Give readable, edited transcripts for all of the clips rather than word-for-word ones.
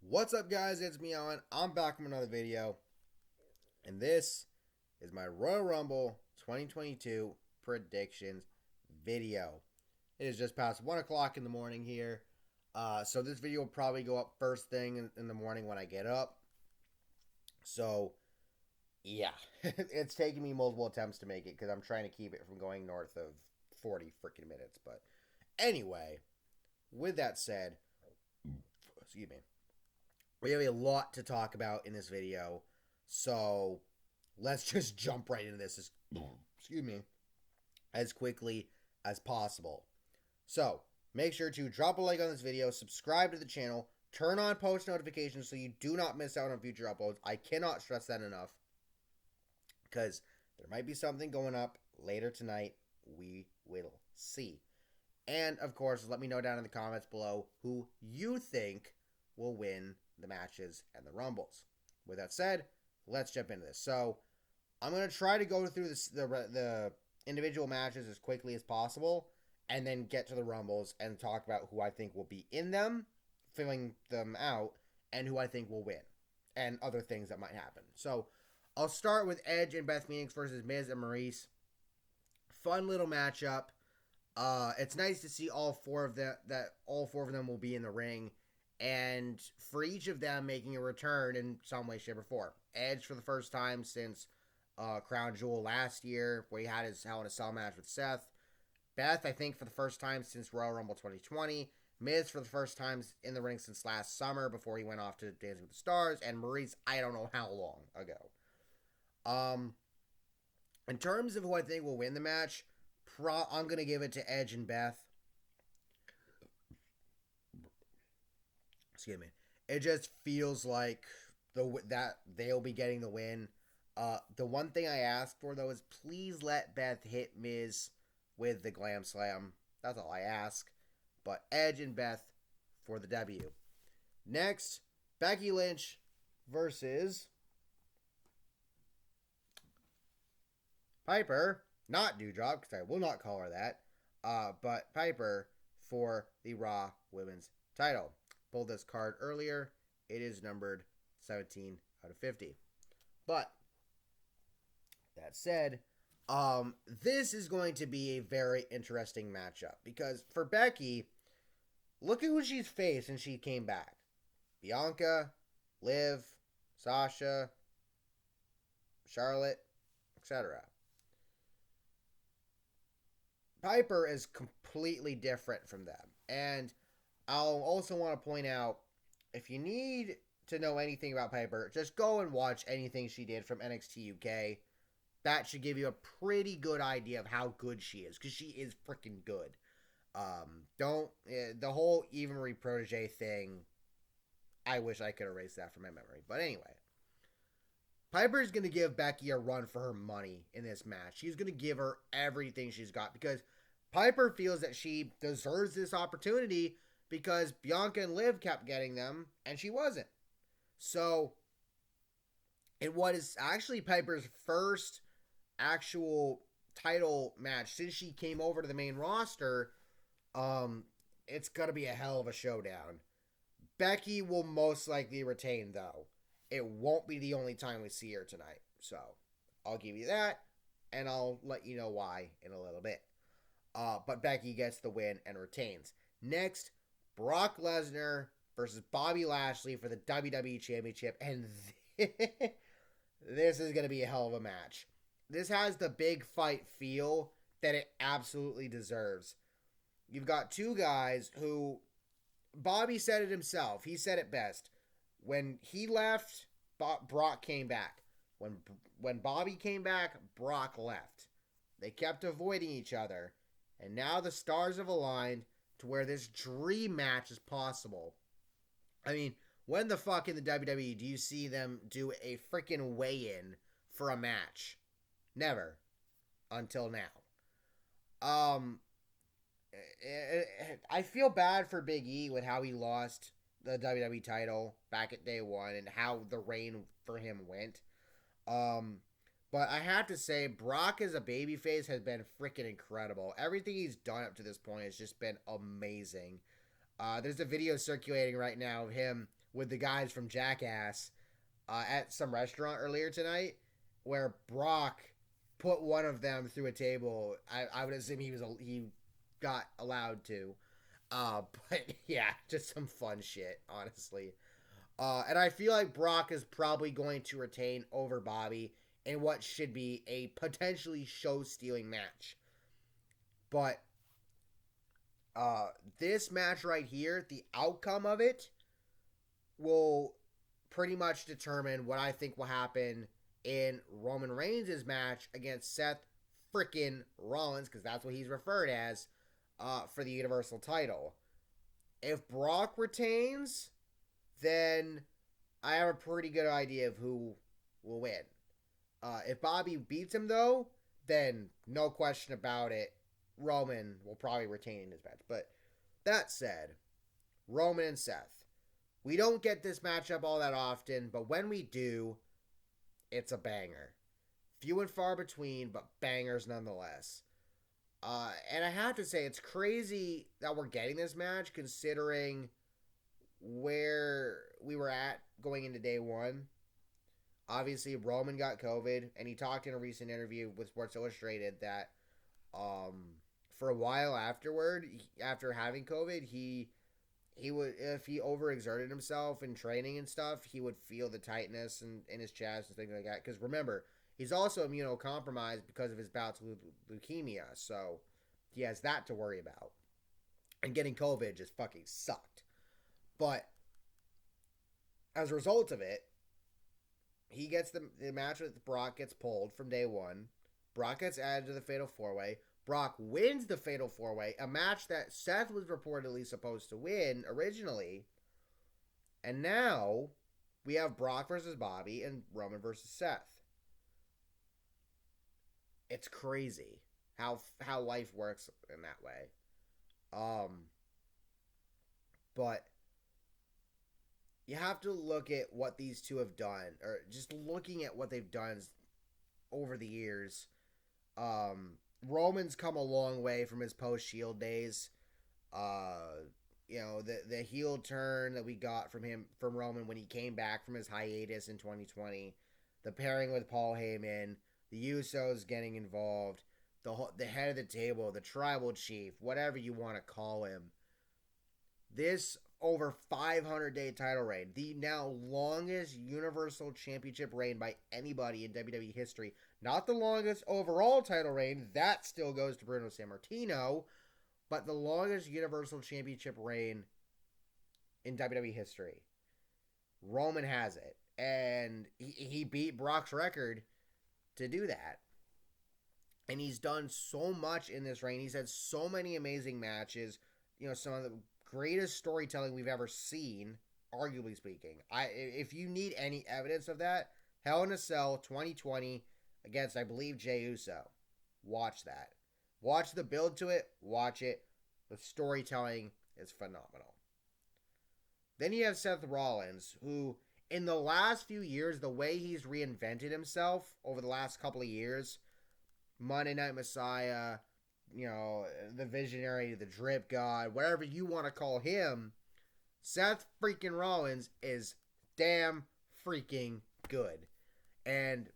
What's up, guys? It's me, Alan. I'm back from another video, and this is my Royal Rumble 2022 predictions video. It is just past 1 o'clock in the morning here, so this video will probably go up first thing in the morning when I get up. So, yeah, it's taking me multiple attempts to make it because I'm trying to keep it from going north of 40 freaking minutes. But anyway, with that said, excuse me. We have a lot to talk about in this video, so let's just jump right into this as quickly as possible. So, make sure to drop a like on this video, subscribe to the channel, turn on post notifications so you do not miss out on future uploads. I cannot stress that enough, because there might be something going up later tonight. We will see. And, of course, let me know down in the comments below who you think will win the matches and the Rumbles. With that said, let's jump into this. So, I'm going to try to go through the individual matches as quickly as possible, and then get to the Rumbles and talk about who I think will be in them, filling them out, and who I think will win, and other things that might happen. So, I'll start with Edge and Beth Phoenix versus Miz and Maurice. Fun little matchup. It's nice to see all four of them will be in the ring, and for each of them making a return in some way, shape, or form. Edge for the first time since Crown Jewel last year, where he had his Hell in a Cell match with Seth. Beth, I think, for the first time since Royal Rumble 2020. Miz for the first time in the ring since last summer before he went off to Dancing with the Stars. And Maurice, I don't know how long ago. In terms of who I think will win the match, I'm going to give it to Edge and Beth. Excuse me. It just feels like that they'll be getting the win. The one thing I ask for, though, is please let Beth hit Miz with the Glam Slam. That's all I ask. But Edge and Beth for the W. Next, Becky Lynch versus Piper. Not Doudrop, because I will not call her that. But Piper for the Raw Women's title. Pulled this card earlier. It is numbered 17 out of 50. But that said, this is going to be a very interesting matchup, because for Becky, look at who she's faced since she came back. Bianca, Liv, Sasha, Charlotte, etc. Piper is completely different from them. And I'll also want to point out, if you need to know anything about Piper, just go and watch anything she did from NXT UK. That should give you a pretty good idea of how good she is, because she is freaking good. The whole Ivory protege thing, I wish I could erase that from my memory. But anyway, Piper is going to give Becky a run for her money in this match. She's going to give her everything she's got, because Piper feels that she deserves this opportunity, because Bianca and Liv kept getting them, and she wasn't. So, it was actually Piper's first actual title match since she came over to the main roster. It's going to be a hell of a showdown. Becky will most likely retain, though. It won't be the only time we see her tonight. So, I'll give you that, and I'll let you know why in a little bit. But Becky gets the win and retains. Next, Brock Lesnar versus Bobby Lashley for the WWE Championship. And this is going to be a hell of a match. This has the big fight feel that it absolutely deserves. You've got two guys who, Bobby said it himself. He said it best. When he left, Brock came back. When Bobby came back, Brock left. They kept avoiding each other. And now the stars have aligned to where this dream match is possible. I mean, when the fuck in the WWE do you see them do a freaking weigh-in for a match? Never. Until now. I feel bad for Big E with how he lost the WWE title back at day one and how the reign for him went. But I have to say, Brock as a babyface has been freaking incredible. Everything he's done up to this point has just been amazing. There's a video circulating right now of him with the guys from Jackass at some restaurant earlier tonight, where Brock put one of them through a table. I would assume he got allowed to. But yeah, just some fun shit, honestly. And I feel like Brock is probably going to retain over Bobby in what should be a potentially show-stealing match. But this match right here, the outcome of it will pretty much determine what I think will happen in Roman Reigns' match against Seth Freakin Rollins, because that's what he's referred as, for the Universal title. If Brock retains, then I have a pretty good idea of who will win. If Bobby beats him, though, then no question about it, Roman will probably retain in his match. But that said, Roman and Seth. We don't get this matchup all that often, but when we do, it's a banger. Few and far between, but bangers nonetheless. And I have to say, it's crazy that we're getting this match considering where we were at going into day one. Obviously, Roman got COVID, and he talked in a recent interview with Sports Illustrated that for a while afterward, after having COVID, he would, if he overexerted himself in training and stuff, he would feel the tightness in his chest and things like that. Because remember, he's also immunocompromised because of his bouts with leukemia, so he has that to worry about. And getting COVID just fucking sucked. But as a result of it, he gets the match with Brock gets pulled from day one. Brock gets added to the Fatal 4-Way. Brock wins the Fatal 4-Way, a match that Seth was reportedly supposed to win originally. And now we have Brock versus Bobby and Roman versus Seth. It's crazy how life works in that way. But you have to look at what these two have done, or just looking at what they've done over the years. Roman's come a long way from his post-Shield days. The heel turn that we got from Roman when he came back from his hiatus in 2020, the pairing with Paul Heyman, the Usos getting involved, the head of the table, the tribal chief, whatever you want to call him. This over 500-day title reign, the now longest Universal Championship reign by anybody in WWE history. Not the longest overall title reign, that still goes to Bruno Sammartino, but the longest Universal Championship reign in WWE history. Roman has it, and he beat Brock's record to do that. And he's done so much in this reign. He's had so many amazing matches, some of the greatest storytelling we've ever seen, arguably speaking. If you need any evidence of that, Hell in a Cell 2020 against, I believe, Jey Uso. Watch that. Watch the build to it. Watch it. The storytelling is phenomenal. Then you have Seth Rollins, who, in the last few years, the way he's reinvented himself over the last couple of years, Monday Night Messiah, the visionary, the drip god, whatever you want to call him, Seth freaking Rollins is damn freaking good. And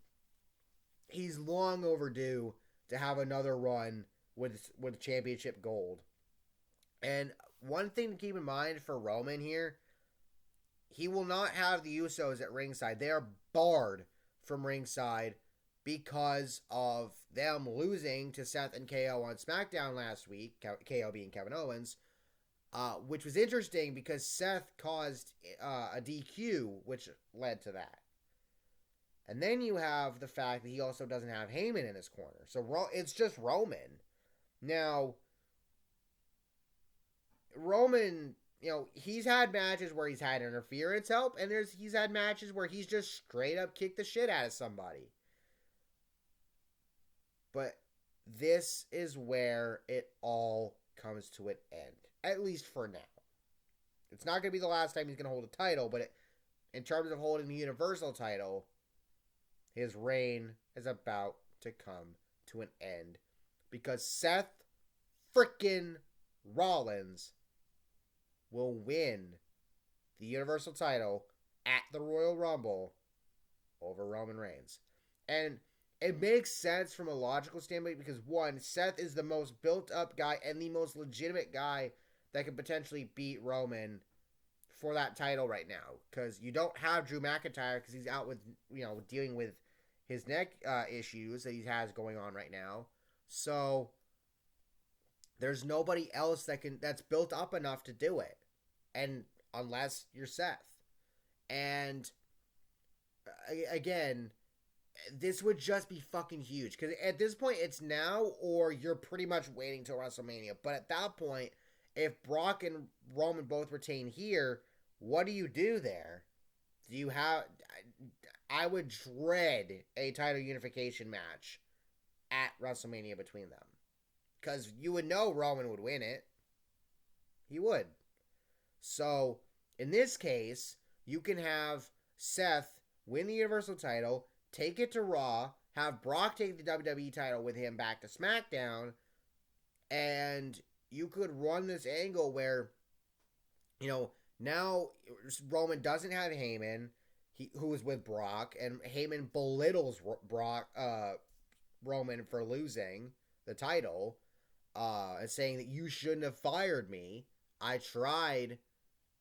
he's long overdue to have another run with championship gold. And one thing to keep in mind for Roman here, he will not have the Usos at ringside. They are barred from ringside because of them losing to Seth and KO on SmackDown last week, KO being Kevin Owens, which was interesting because Seth caused a DQ, which led to that. And then you have the fact that he also doesn't have Heyman in his corner. So it's just Roman. Now, Roman, he's had matches where he's had interference help, and he's had matches where he's just straight up kicked the shit out of somebody. But this is where it all comes to an end, at least for now. It's not going to be the last time he's going to hold a title, but in terms of holding the Universal title, his reign is about to come to an end because Seth frickin' Rollins will win the Universal title at the Royal Rumble over Roman Reigns. And it makes sense from a logical standpoint because, one, Seth is the most built-up guy and the most legitimate guy that could potentially beat Roman for that title right now. Because you don't have Drew McIntyre because he's out with, dealing with his neck issues that he has going on right now. So there's nobody else that's built up enough to do it. And unless you're Seth. And again, this would just be fucking huge. Because at this point, it's now or you're pretty much waiting till WrestleMania. But at that point, if Brock and Roman both retain here, what do you do there? Do you have... I would dread a title unification match at WrestleMania between them. Because you would know Roman would win it. He would. So, in this case, you can have Seth win the Universal title, take it to Raw, have Brock take the WWE title with him back to SmackDown, and you could run this angle where, now Roman doesn't have Heyman, who is with Brock, and Heyman belittles Roman for losing the title, and saying that you shouldn't have fired me. I tried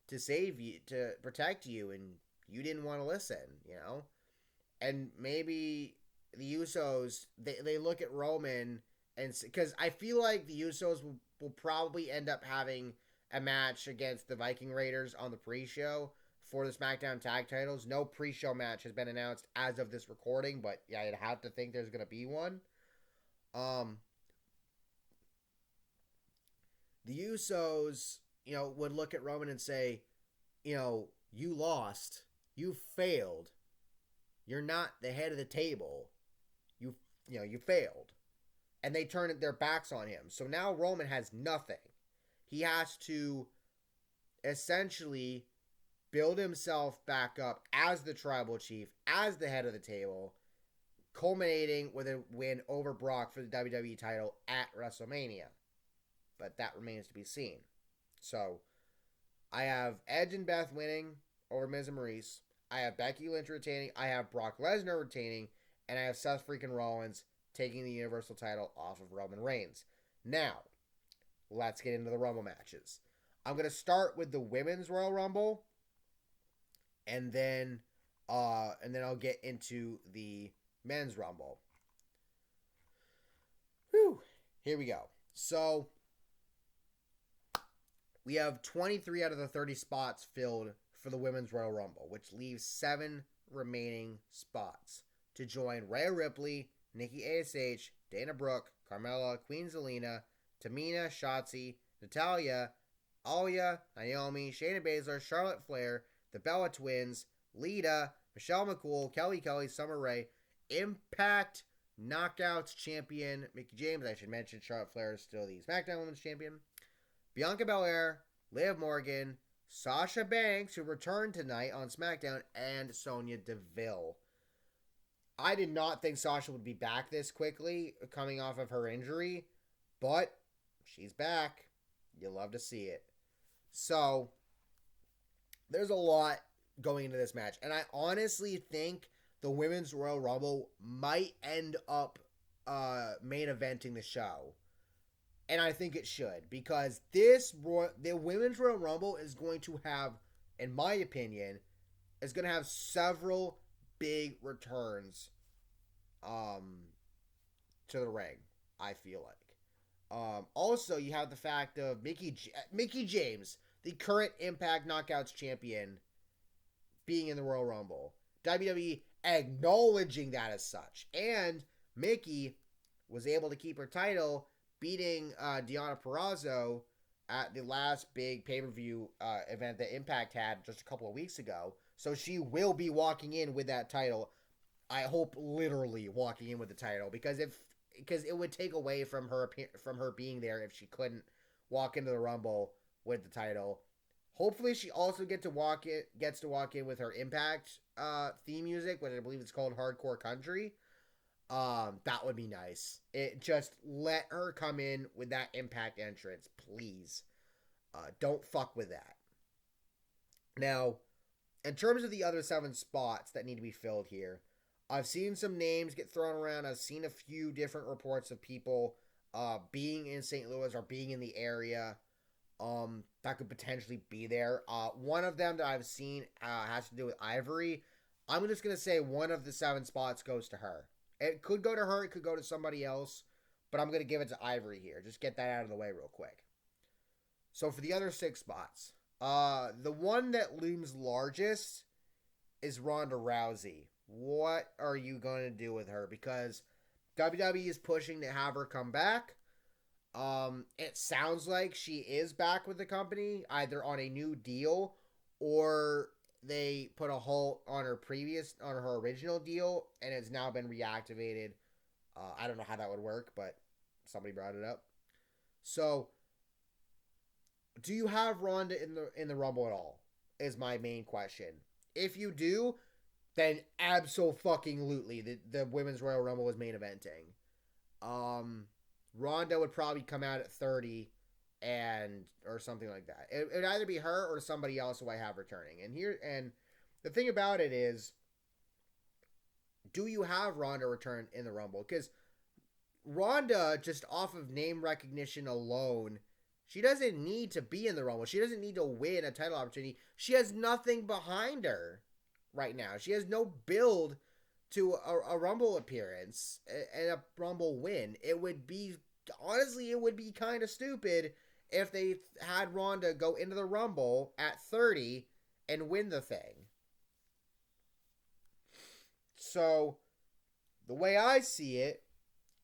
to save you, to protect you, and you didn't want to listen, And maybe the Usos, they look at Roman, and because I feel like the Usos will probably end up having a match against the Viking Raiders on the pre-show for the SmackDown tag titles. No pre-show match has been announced as of this recording, but yeah, I'd have to think there's going to be one. The Usos, would look at Roman and say, you lost. You failed. You're not the head of the table. You failed. And they turn their backs on him. So now Roman has nothing. He has to essentially build himself back up as the tribal chief, as the head of the table, culminating with a win over Brock for the WWE title at WrestleMania. But that remains to be seen. So, I have Edge and Beth winning over Miz and Maurice. I have Becky Lynch retaining. I have Brock Lesnar retaining. And I have Seth freaking Rollins taking the Universal title off of Roman Reigns. Now, let's get into the Rumble matches. I'm going to start with the Women's Royal Rumble. And then I'll get into the Men's Rumble. Whew. Here we go. So, we have 23 out of the 30 spots filled for the Women's Royal Rumble, which leaves 7 remaining spots to join Rhea Ripley, Nikki ASH, Dana Brooke, Carmella, Queen Zelina, Tamina, Shotzi, Natalya, Alya, Naomi, Shayna Baszler, Charlotte Flair, the Bella Twins, Lita, Michelle McCool, Kelly Kelly, Summer Rae, Impact Knockouts Champion Mickie James. I should mention Charlotte Flair is still the SmackDown Women's Champion. Bianca Belair, Liv Morgan, Sasha Banks, who returned tonight on SmackDown, and Sonya Deville. I did not think Sasha would be back this quickly, coming off of her injury, but she's back. You love to see it. So, there's a lot going into this match, and I honestly think the Women's Royal Rumble might end up main eventing the show. And I think it should, because the Women's Royal Rumble is going to have, in my opinion, is going to have several big returns to the ring, I feel like. Also, you have the fact of Mickie James, the current Impact Knockouts champion, being in the Royal Rumble. WWE acknowledging that as such. And Mickie was able to keep her title, beating Deonna Purrazzo at the last big pay-per-view event that Impact had just a couple of weeks ago. So she will be walking in with that title. I hope literally walking in with the title, because it would take away from her being there if she couldn't walk into the Rumble with the title. Hopefully she also gets to walk in with her Impact theme music, which I believe it's called Hardcore Country. That would be nice. Just let her come in with that Impact entrance, please. Don't fuck with that. Now, in terms of the other 7 spots that need to be filled here, I've seen some names get thrown around. I've seen a few different reports of people being in St. Louis or being in the area that could potentially be there. One of them that I've seen has to do with Ivory. I'm just going to say one of the 7 spots goes to her. It could go to her. It could go to somebody else. But I'm going to give it to Ivory here. Just get that out of the way real quick. So for the other 6 spots, the one that looms largest is Ronda Rousey. What are you going to do with her? Because WWE is pushing to have her come back. It sounds like she is back with the company, either on a new deal or they put a halt on her original deal, and it's now been reactivated. I don't know how that would work, but somebody brought it up. So, do you have Ronda in the Rumble at all? Is my main question. If you do, then abso-fucking-lutely, the Women's Royal Rumble is main eventing. Ronda would probably come out at 30 or something like that. It'd either be her or somebody else who I have returning. And the thing about it is, do you have Ronda return in the Rumble? Because Ronda, just off of name recognition alone, she doesn't need to be in the Rumble. She doesn't need to win a title opportunity. She has nothing behind her right now. She has no build to a Rumble appearance and a Rumble win. It would be kind of stupid if they had Ronda go into the Rumble at 30 and win the thing. So, the way I see it,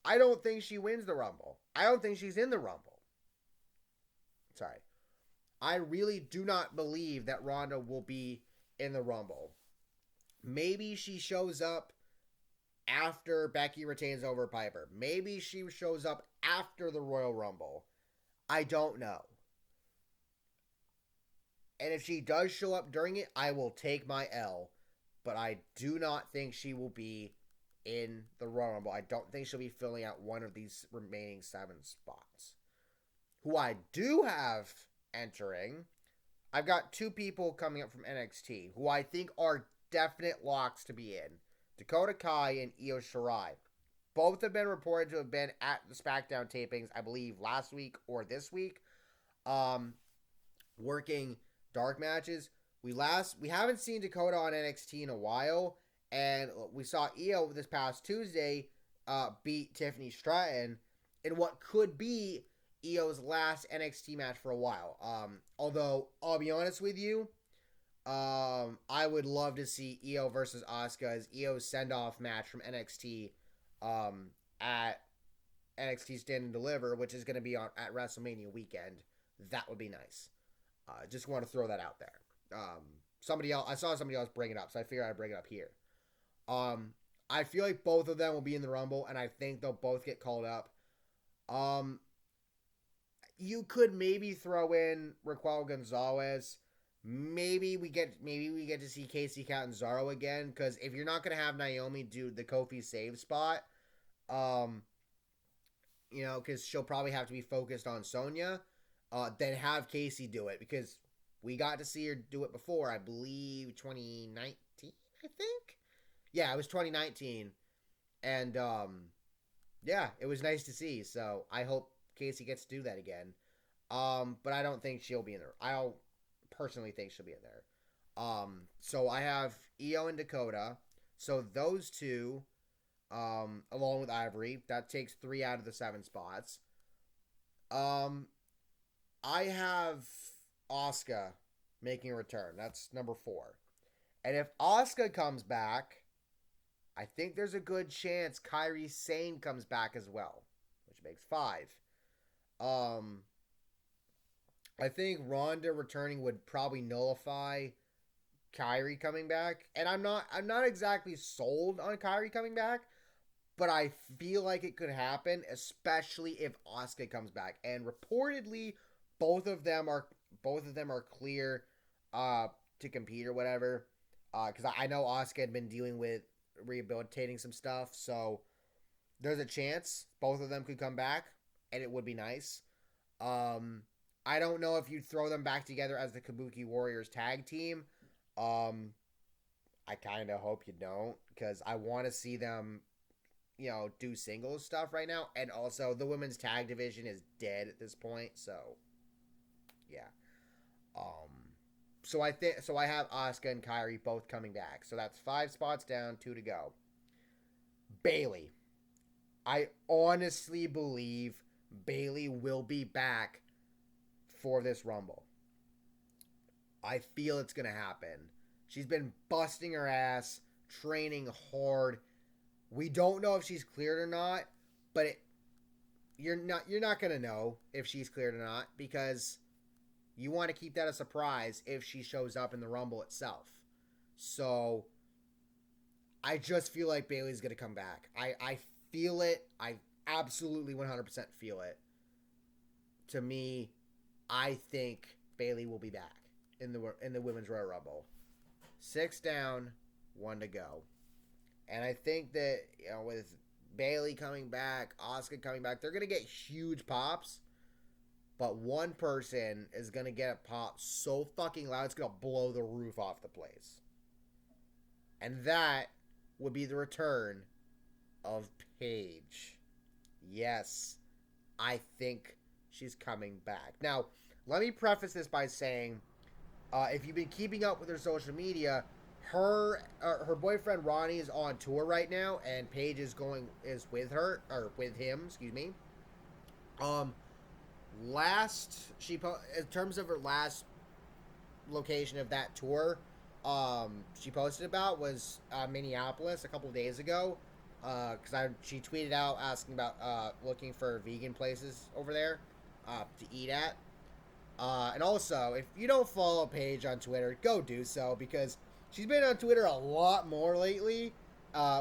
I don't think she wins the Rumble. I don't think she's in the Rumble. Sorry. I really do not believe that Ronda will be in the Rumble. Maybe she shows up after Becky retains over Piper. Maybe she shows up after the Royal Rumble. I don't know. And if she does show up during it, I will take my L. But I do not think she will be in the Royal Rumble. I don't think she'll be filling out one of these remaining 7 spots. Who I do have entering, I've got 2 people coming up from NXT who I think are definite locks to be in. Dakota Kai and Io Shirai. Both have been reported to have been at the SmackDown tapings, I believe, last week or this week, working dark matches. We haven't seen Dakota on NXT in a while, and we saw Io this past Tuesday beat Tiffany Stratton in what could be Io's last NXT match for a while. Although, I'll be honest with you, I would love to see Io versus Asuka as Io's send-off match from NXT at NXT Stand and Deliver, which is going to be at WrestleMania weekend. That would be nice. Just want to throw that out there. I saw somebody else bring it up, so I figured I'd bring it up here. I feel like both of them will be in the Rumble, and I think they'll both get called up. You could maybe throw in Raquel Gonzalez. Maybe we get to see Casey Catanzaro again, because if you're not gonna have Naomi do the Kofi save spot, because she'll probably have to be focused on Sonya, then have Casey do it, because we got to see her do it before, I believe 2019, I think? Yeah, it was 2019. And, yeah, it was nice to see. So I hope Casey gets to do that again. But I don't think she'll be in there. I don't personally think she'll be in there. So I have Io and Dakota. So those 2, along with Ivory, that takes 3 out of the 7 spots. I have Asuka making a return. That's number 4. And if Asuka comes back, I think there's a good chance Kairi Sane comes back as well, which makes 5. I think Ronda returning would probably nullify Kairi coming back, and I'm not exactly sold on Kairi coming back, but I feel like it could happen, especially if Asuka comes back. And reportedly, both of them are clear to compete or whatever. Because I know Asuka had been dealing with rehabilitating some stuff, so there's a chance both of them could come back, and it would be nice. I don't know if you'd throw them back together as the Kabuki Warriors tag team. I kind of hope you don't, because I want to see them, do singles stuff right now. And also, the women's tag division is dead at this point, so yeah. So I have Asuka and Kairi both coming back. So that's 5 spots down, 2 to go. Bayley. I honestly believe Bayley will be back for this Rumble. I feel it's going to happen. She's been busting her ass, training hard. We don't know if she's cleared or not, but you're not going to know if she's cleared or not, because you want to keep that a surprise if she shows up in the Rumble itself. So I just feel like Bayley's going to come back. I feel it. I absolutely 100% feel it. To me, I think Bayley will be back in the Women's Royal Rumble. 6 down, 1 to go. And I think that, with Bayley coming back, Asuka coming back, they're going to get huge pops. But one person is going to get a pop so fucking loud, it's going to blow the roof off the place. And that would be the return of Paige. Yes, I think she's coming back. Now, let me preface this by saying, if you've been keeping up with her social media, her boyfriend Ronnie is on tour right now, and Paige is with him. Excuse me. In terms of her last location of that tour, she posted about was Minneapolis a couple of days ago. She tweeted out asking about looking for vegan places over there to eat at. And also, if you don't follow Paige on Twitter, go do so, because she's been on Twitter a lot more lately,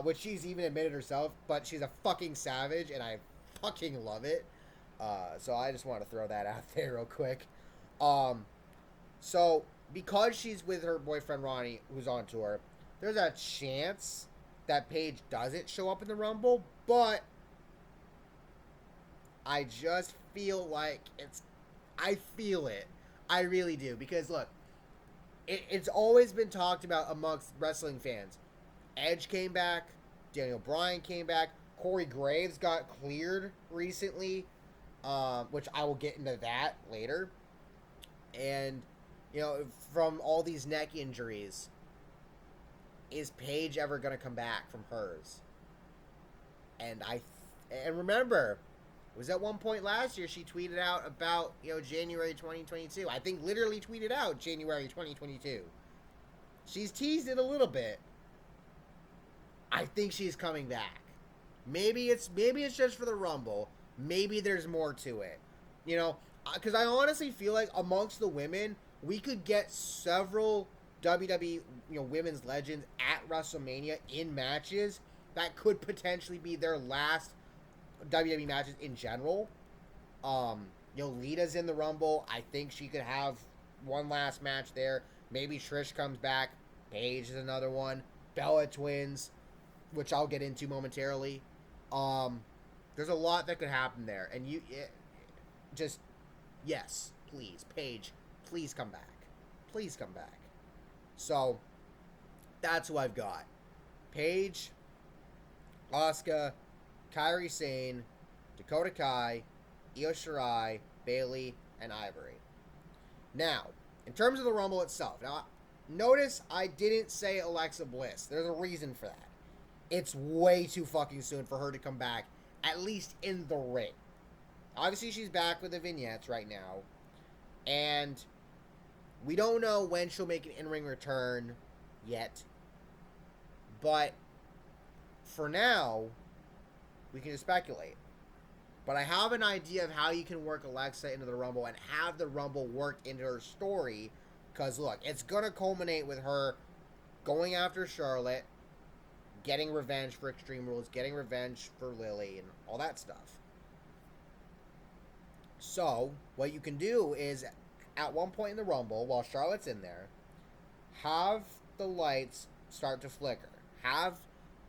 which she's even admitted herself, but she's a fucking savage, and I fucking love it. So I just want to throw that out there real quick. So because she's with her boyfriend Ronnie, who's on tour, there's a chance that Paige doesn't show up in the Rumble, but I just feel like I feel it. I really do. Because, look, it's always been talked about amongst wrestling fans. Edge came back. Daniel Bryan came back. Corey Graves got cleared recently, which I will get into that later. And, from all these neck injuries, is Paige ever going to come back from hers? And remember, it was at one point last year she tweeted out about, January 2022. I think literally tweeted out January 2022. She's teased it a little bit. I think she's coming back. Maybe it's just for the Rumble. Maybe there's more to it. Because I honestly feel like amongst the women, we could get several WWE, women's legends at WrestleMania in matches that could potentially be their last WWE matches in general. Lita's in the Rumble. I think she could have one last match there. Maybe Trish comes back. Paige is another one. Bella Twins, which I'll get into momentarily. There's a lot that could happen there. And yes, please, Paige, please come back. Please come back. So, that's who I've got. Paige, Asuka, Kairi Sane, Dakota Kai, Io Shirai, Bayley, and Ivory. Now, in terms of the Rumble itself, notice I didn't say Alexa Bliss. There's a reason for that. It's way too fucking soon for her to come back, at least in the ring. Obviously, she's back with the vignettes right now, and we don't know when she'll make an in-ring return yet, but for now, we can just speculate. But I have an idea of how you can work Alexa into the Rumble and have the Rumble work into her story. Because, look, it's going to culminate with her going after Charlotte, getting revenge for Extreme Rules, getting revenge for Lily, and all that stuff. So, what you can do is, at one point in the Rumble, while Charlotte's in there, have the lights start to flicker. Have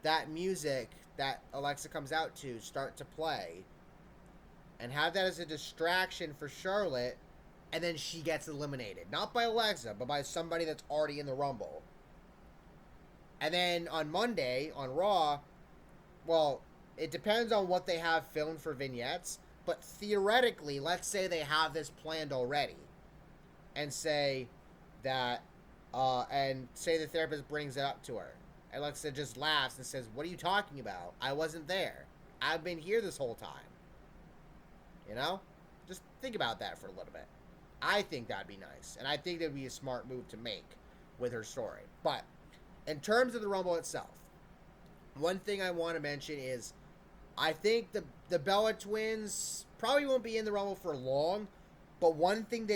that music that Alexa comes out to start to play, and have that as a distraction for Charlotte, and then she gets eliminated. Not by Alexa, but by somebody that's already in the Rumble. And then on Monday, on Raw, well, it depends on what they have filmed for vignettes, but theoretically, let's say they have this planned already, and say that, and say the therapist brings it up to her, and Alexa just laughs and says, "What are you talking about? I wasn't there. I've been here this whole time." You know? Just think about that for a little bit. I think that'd be nice, and I think that'd be a smart move to make with her story. But in terms of the Rumble itself, one thing I want to mention is I think the Bella Twins probably won't be in the Rumble for long, but one thing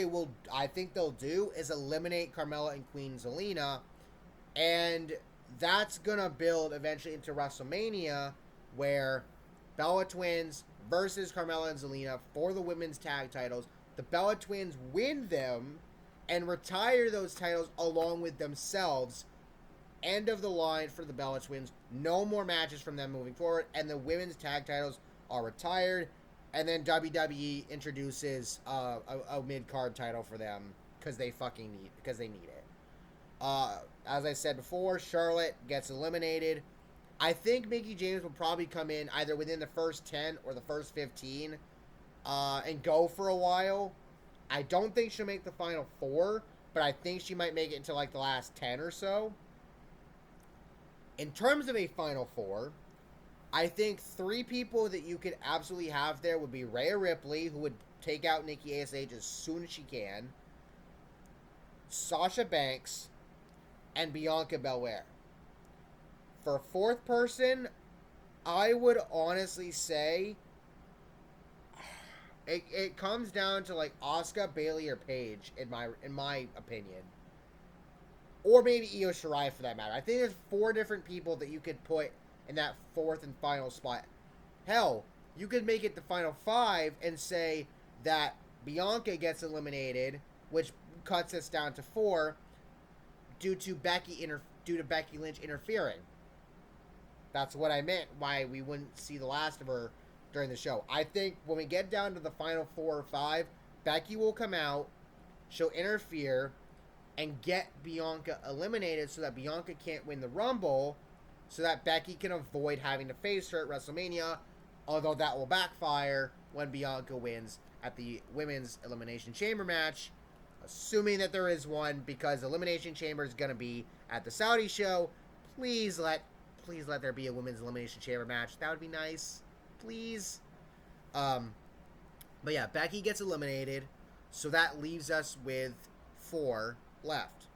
I think they'll do is eliminate Carmella and Queen Zelina, and that's gonna build eventually into WrestleMania, where Bella Twins versus Carmella and Zelina for the women's tag titles. The Bella Twins win them and retire those titles along with themselves. End of the line for the Bella Twins. No more matches from them moving forward, and the women's tag titles are retired. And then WWE introduces a mid-card title for them because they need it. As I said before, Charlotte gets eliminated. I think Mickie James will probably come in either within the first 10 or the first 15 and go for a while. I don't think she'll make the final 4, but I think she might make it into like the last 10 or so. In terms of a final 4, I think 3 people that you could absolutely have there would be Rhea Ripley, who would take out Nikki ASH as soon as she can, Sasha Banks, and Bianca Belair. For a 4th person, I would honestly say it comes down to like Asuka, Bayley, or Paige in my opinion. Or maybe Io Shirai for that matter. I think there's 4 different people that you could put in that 4th and final spot. Hell, you could make it the final 5 and say that Bianca gets eliminated, which cuts us down to 4 due to Becky Lynch interfering. That's what I meant, why we wouldn't see the last of her during the show. I think when we get down to the final 4 or 5, Becky will come out, she'll interfere, and get Bianca eliminated so that Bianca can't win the Rumble, so that Becky can avoid having to face her at WrestleMania, although that will backfire when Bianca wins at the Women's Elimination Chamber match, assuming that there is one, because Elimination Chamber is going to be at the Saudi show. Please let there be a Women's Elimination Chamber match. That would be nice. Please. But yeah, Becky gets eliminated, so that leaves us with 4 left.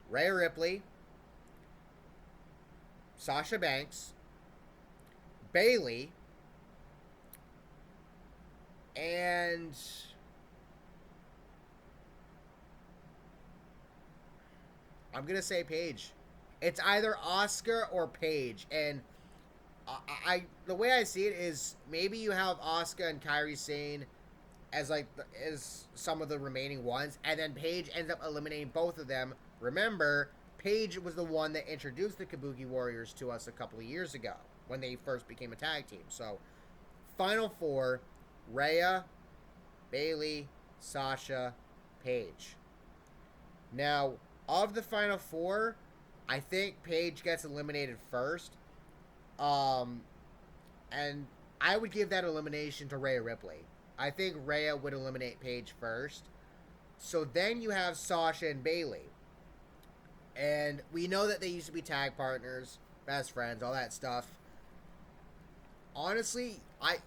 Rhea Ripley, Sasha Banks, Bayley, and I'm going to say Paige. It's either Asuka or Paige, and I the way I see it is maybe you have Asuka and Kairi Sane as some of the remaining ones, and then Paige ends up eliminating both of them. Remember, Paige was the one that introduced the Kabuki Warriors to us a couple of years ago when they first became a tag team. So, final 4, Rhea, Bayley, Sasha, Paige. Now, of the final 4, I think Paige gets eliminated first. And I would give that elimination to Rhea Ripley. I think Rhea would eliminate Paige first. So then you have Sasha and Bayley. And we know that they used to be tag partners, best friends, all that stuff. Honestly, I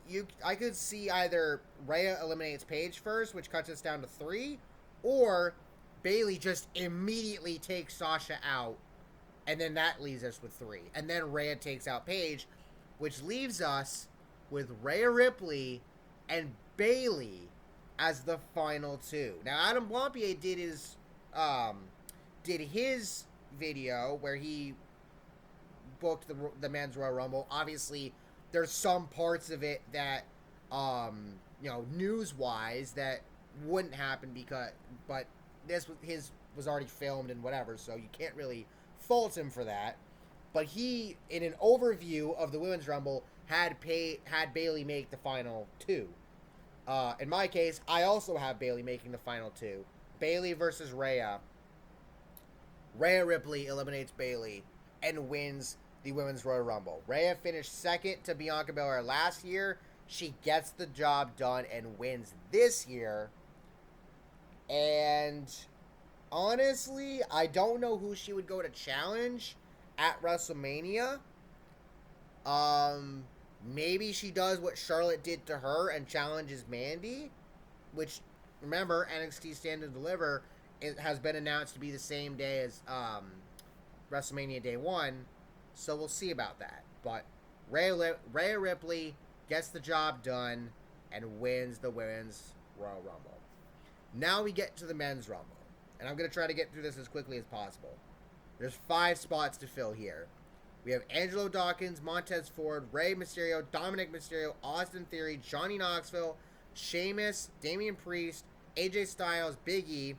could see either Rhea eliminates Paige first, which cuts us down to 3, or Bayley just immediately takes Sasha out, and then that leaves us with 3. And then Rhea takes out Paige, which leaves us with Rhea Ripley and Bayley as the final 2. Now, Adam Blampier did his video where he booked the Men's Royal Rumble. Obviously, there's some parts of it that, news-wise that wouldn't happen but his was already filmed and whatever, so you can't really fault him for that. But he, in an overview of the Women's Rumble, had Bayley make the final 2. In my case, I also have Bayley making the final two. Bayley versus Rhea. Rhea Ripley eliminates Bayley and wins the Women's Royal Rumble. Rhea finished second to Bianca Belair last year. She gets the job done and wins this year. And honestly, I don't know who she would go to challenge at WrestleMania. Maybe she does what Charlotte did to her and challenges Mandy, which, remember, NXT Stand and Deliver has been announced to be the same day as WrestleMania Day 1, so we'll see about that. But Rhea Ripley gets the job done and wins the Women's Royal Rumble. Now we get to the Men's Rumble, and I'm going to try to get through this as quickly as possible. There's 5 spots to fill here. We have Angelo Dawkins, Montez Ford, Rey Mysterio, Dominic Mysterio, Austin Theory, Johnny Knoxville, Sheamus, Damian Priest, AJ Styles, Big E,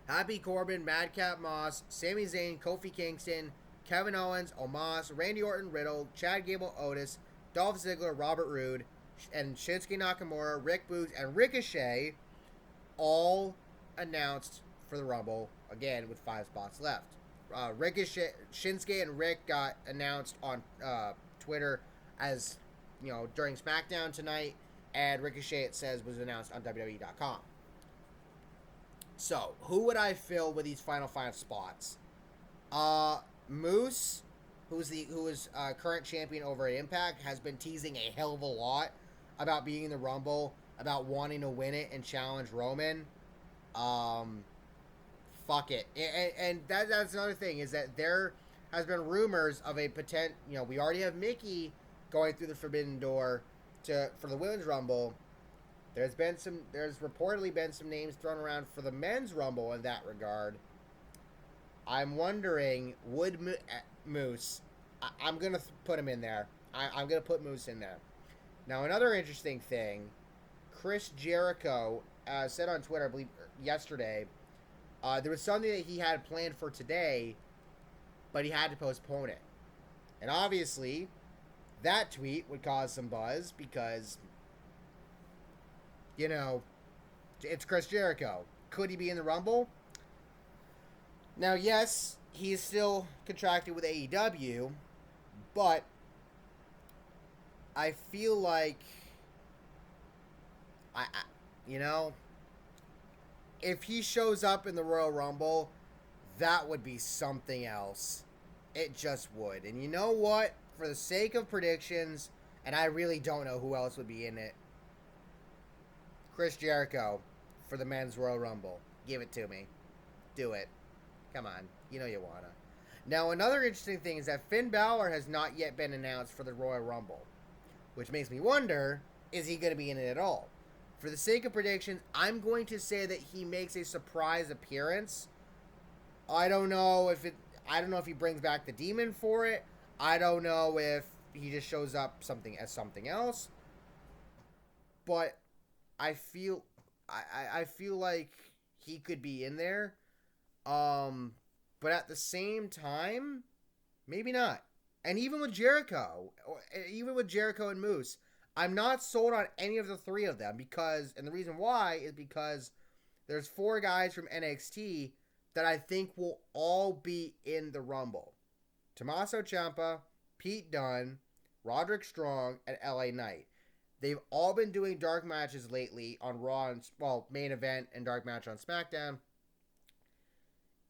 Happy Corbin, Madcap Moss, Sami Zayn, Kofi Kingston, Kevin Owens, Omos, Randy Orton, Riddle, Chad Gable, Otis, Dolph Ziggler, Robert Roode, and Shinsuke Nakamura, Rick Boogs, and Ricochet, all announced for the Rumble, again with 5 spots left. Ricochet, Shinsuke and Rick got announced on Twitter as, during SmackDown tonight, and Ricochet, it says, was announced on WWE.com. So, who would I fill with these final 5 spots? Moose, who is current champion over at Impact, has been teasing a hell of a lot about being in the Rumble, about wanting to win it and challenge Roman. Fuck it. And that's another thing, is that there has been rumors of a potential, we already have Mickey going through the Forbidden Door for the Women's Rumble. There's reportedly been some names thrown around for the Men's Rumble in that regard. I'm wondering, would Moose, I'm going to put him in there. I'm going to put Moose in there. Now, another interesting thing, Chris Jericho said on Twitter, I believe yesterday, there was something that he had planned for today, but he had to postpone it. And obviously, that tweet would cause some buzz because, it's Chris Jericho. Could he be in the Rumble? Now, yes, he is still contracted with AEW, but I feel like, if he shows up in the Royal Rumble, that would be something else. It just would. And you know what? For the sake of predictions, and I really don't know who else would be in it, Chris Jericho for the Men's Royal Rumble. Give it to me. Do it. Come on. You know you wanna. Now, another interesting thing is that Finn Balor has not yet been announced for the Royal Rumble, which makes me wonder, is he going to be in it at all? For the sake of predictions, I'm going to say that he makes a surprise appearance. I don't know if he brings back the Demon for it. I don't know if he just shows up something else. But I feel like he could be in there. But at the same time, maybe not. And even with Jericho and Moose, I'm not sold on any of the 3 of them and the reason why is because there's 4 guys from NXT that I think will all be in the Rumble. Tommaso Ciampa, Pete Dunne, Roderick Strong, and LA Knight. They've all been doing dark matches lately on Raw and, main event and dark match on SmackDown.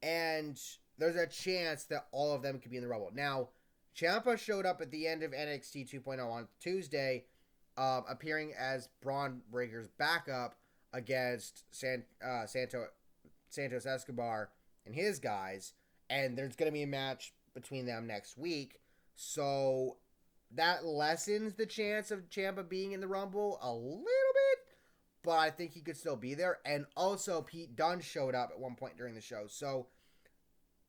And there's a chance that all of them could be in the Rumble. Now, Ciampa showed up at the end of NXT 2.0 on Tuesday, appearing as Braun Breaker's backup against Santos Escobar and his guys. And there's going to be a match between them next week. So that lessens the chance of Ciampa being in the Rumble a little bit. But I think he could still be there. And also, Pete Dunne showed up at one point during the show. So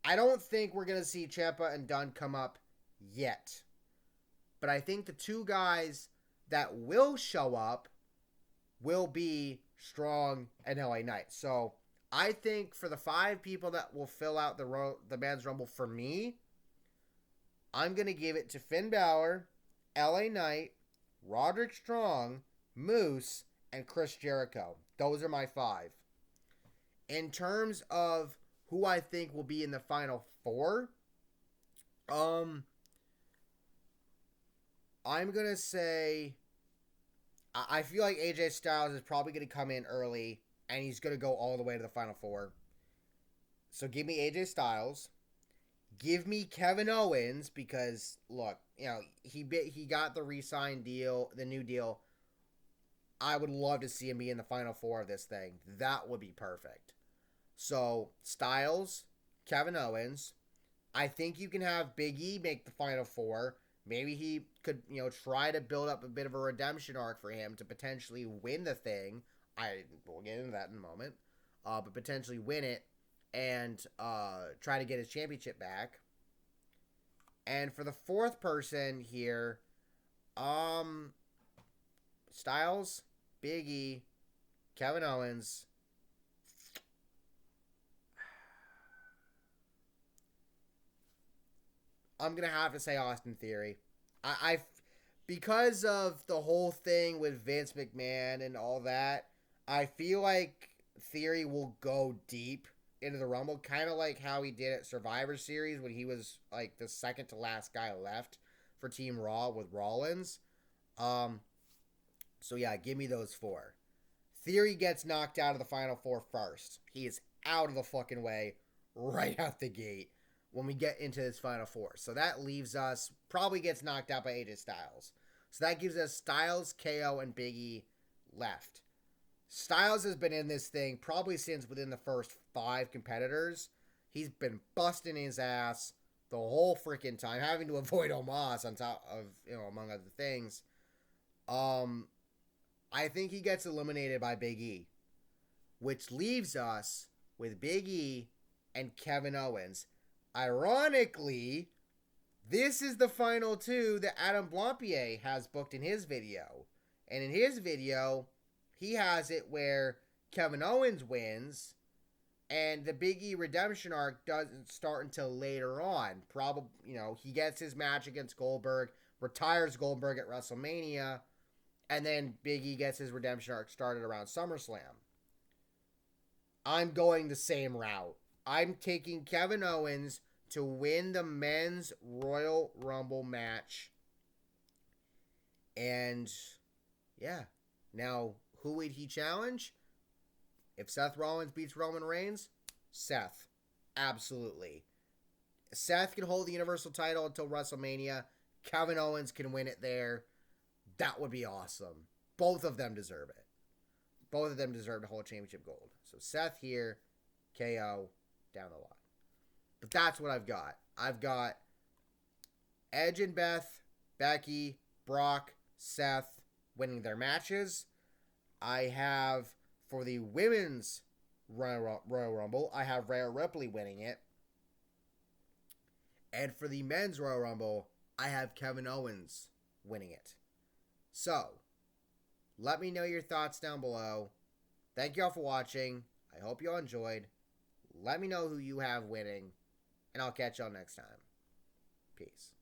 I don't think we're going to see Ciampa and Dunne come up yet. But I think the 2 guys that will show up will be Strong and LA Knight. So I think for the 5 people that will fill out the Men's Rumble for me, I'm going to give it to Finn Balor, LA Knight, Roderick Strong, Moose, and Chris Jericho. Those are my 5. In terms of who I think will be in the final 4, I'm going to say I feel like AJ Styles is probably going to come in early, and he's going to go all the way to the final 4. So give me AJ Styles. Give me Kevin Owens, because, look, he got the re-signed deal, the new deal. I would love to see him be in the final 4 of this thing. That would be perfect. So, Styles, Kevin Owens. I think you can have Big E make the final 4. Maybe he could, try to build up a bit of a redemption arc for him to potentially win the thing. We'll get into that in a moment. But potentially win it and try to get his championship back. And for the 4th person here, Styles, Big E, Kevin Owens. I'm going to have to say Austin Theory. Because of the whole thing with Vince McMahon and all that, I feel like Theory will go deep into the Rumble, kind of like how he did at Survivor Series when he was like the second to last guy left for Team Raw with Rollins. So yeah, give me those 4. Theory gets knocked out of the final 4 first. He is out of the fucking way right out the gate when we get into this final 4. So that leaves us, probably gets knocked out by AJ Styles. So that gives us Styles, KO, and Big E left. Styles has been in this thing probably since within the first 5 competitors. He's been busting his ass the whole freaking time, having to avoid Omos on top of, among other things. I think he gets eliminated by Big E, which leaves us with Big E and Kevin Owens. Ironically, this is the final 2 that Adam Blampier has booked in his video. And in his video, he has it where Kevin Owens wins, and the Big E redemption arc doesn't start until later on. Probably, he gets his match against Goldberg, retires Goldberg at WrestleMania, and then Big E gets his redemption arc started around SummerSlam. I'm going the same route. I'm taking Kevin Owens to win the men's Royal Rumble match. And, yeah. Now, who would he challenge? If Seth Rollins beats Roman Reigns, Seth. Absolutely. Seth can hold the Universal title until WrestleMania. Kevin Owens can win it there. That would be awesome. Both of them deserve it. Both of them deserve to hold championship gold. So Seth here, KO, down the line. But that's what I've got. I've got Edge and Beth, Becky, Brock, Seth winning their matches. I have, for the women's Royal Rumble, I have Rhea Ripley winning it. And for the men's Royal Rumble, I have Kevin Owens winning it. So, let me know your thoughts down below. Thank you all for watching. I hope you all enjoyed. Let me know who you have winning. And I'll catch y'all next time. Peace.